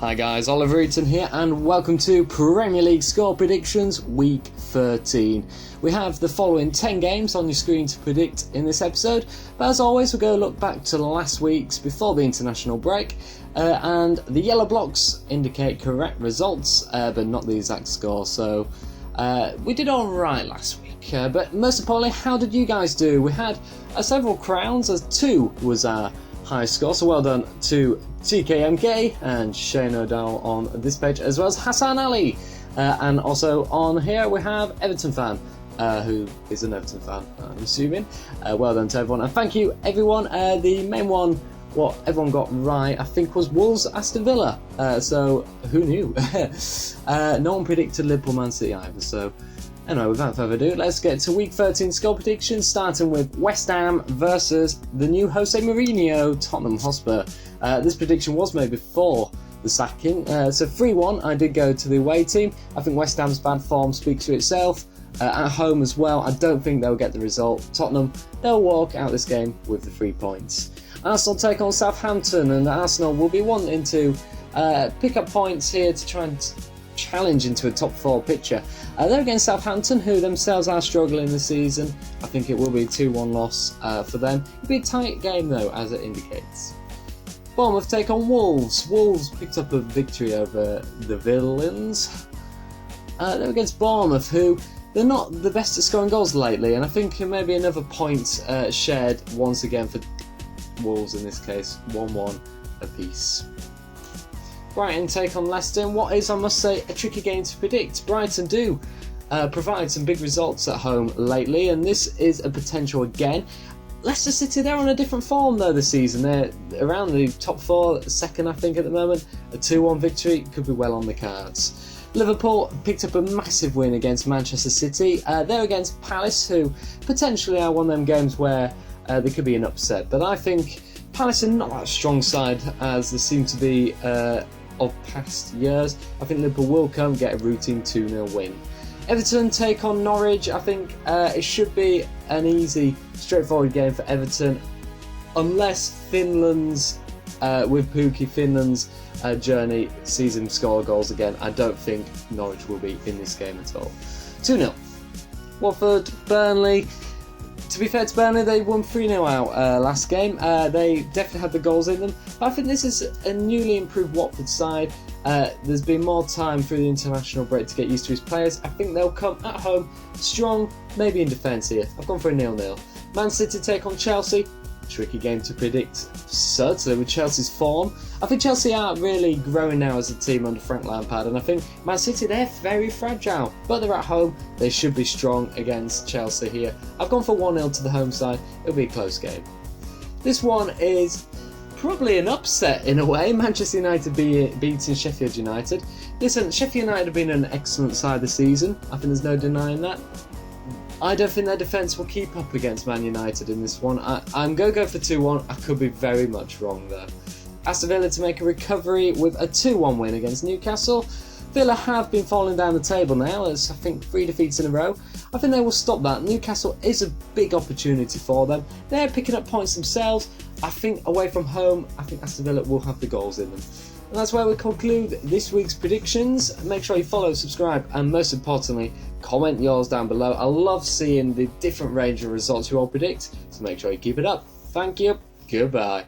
Hi guys, Oliver Eaton here and welcome to Premier League Score Predictions Week 13. We have the following 10 games on your screen to predict in this episode, but as always we'll go look back to last week's before the international break, and the yellow blocks indicate correct results but not the exact score, so we did alright last week, but most importantly, how did you guys do? We had several crowns, as 2 was our high score, so well done to TKMK and Shane O'Dowell on this page, as well as Hassan Ali, and also on here we have Everton fan, who is an Everton fan, I'm assuming. Well done to everyone, and thank you everyone. The main one, what everyone got right, I think, was Wolves Aston Villa, so who knew? No one predicted Liverpool Man City either, so anyway, without further ado, let's get to Week 13 score predictions, starting with West Ham versus the new Jose Mourinho, Tottenham Hotspur. This prediction was made before the sacking, so 3-1 I did go to the away team. I think West Ham's bad form speaks for itself. At home as well, I don't think they'll get the result. Tottenham, they'll walk out this game with the 3 points. Arsenal take on Southampton, and Arsenal will be wanting to pick up points here to try and challenge into a top 4 picture. They're against Southampton, who themselves are struggling this season. I think it will be a 2-1 loss for them. It'll be a tight game though, as it indicates. Bournemouth take on Wolves. Wolves picked up a victory over the Villains. They're against Bournemouth, who they're not the best at scoring goals lately, and I think maybe another point shared once again for Wolves in this case, 1-1 apiece. Brighton take on Leicester in what is, I must say, a tricky game to predict. Brighton do provide some big results at home lately, and this is a potential again. Leicester City, they're on a different form though this season. They're around the top 4, second I think at the moment. A 2-1 victory could be well on the cards. Liverpool picked up a massive win against Manchester City. They're against Palace, who potentially are one of them games where there could be an upset. But I think Palace are not that strong side as they seem to be of past years. I think Liverpool will come get a routine 2-0 win. Everton take on Norwich. I think it should be an easy, straightforward game for Everton, unless Finland's, with Pukki, Finland's journey sees him score goals again. I don't think Norwich will be in this game at all. 2-0. Watford, Burnley. To be fair to Burnley, they won 3-0 out last game. They definitely had the goals in them. But I think this is a newly improved Watford side. There's been more time through the international break to get used to his players. I think they'll come at home strong, maybe in defence here. I've gone for a 0-0. Man City take on Chelsea. Tricky game to predict, certainly with Chelsea's form. I think Chelsea are really growing now as a team under Frank Lampard, and I think Man City, they're very fragile, but they're at home. They should be strong against Chelsea here. I've gone for 1-0 to the home side. It'll be a close game. This one is probably an upset in a way. Manchester United beating Sheffield United. Listen, Sheffield United have been an excellent side this season. I think there's no denying that. I don't think their defence will keep up against Man United in this one. I'm going to go for 2-1. I could be very much wrong there. Aston Villa to make a recovery with a 2-1 win against Newcastle. Villa have been falling down the table now, as I think 3 defeats in a row. I think they will stop that. Newcastle is a big opportunity for them. They're picking up points themselves. I think away from home, I think Aston Villa will have the goals in them. And that's where we conclude this week's predictions. Make sure you follow, subscribe, and most importantly, comment yours down below. I love seeing the different range of results you all predict, so make sure you keep it up. Thank you. Goodbye.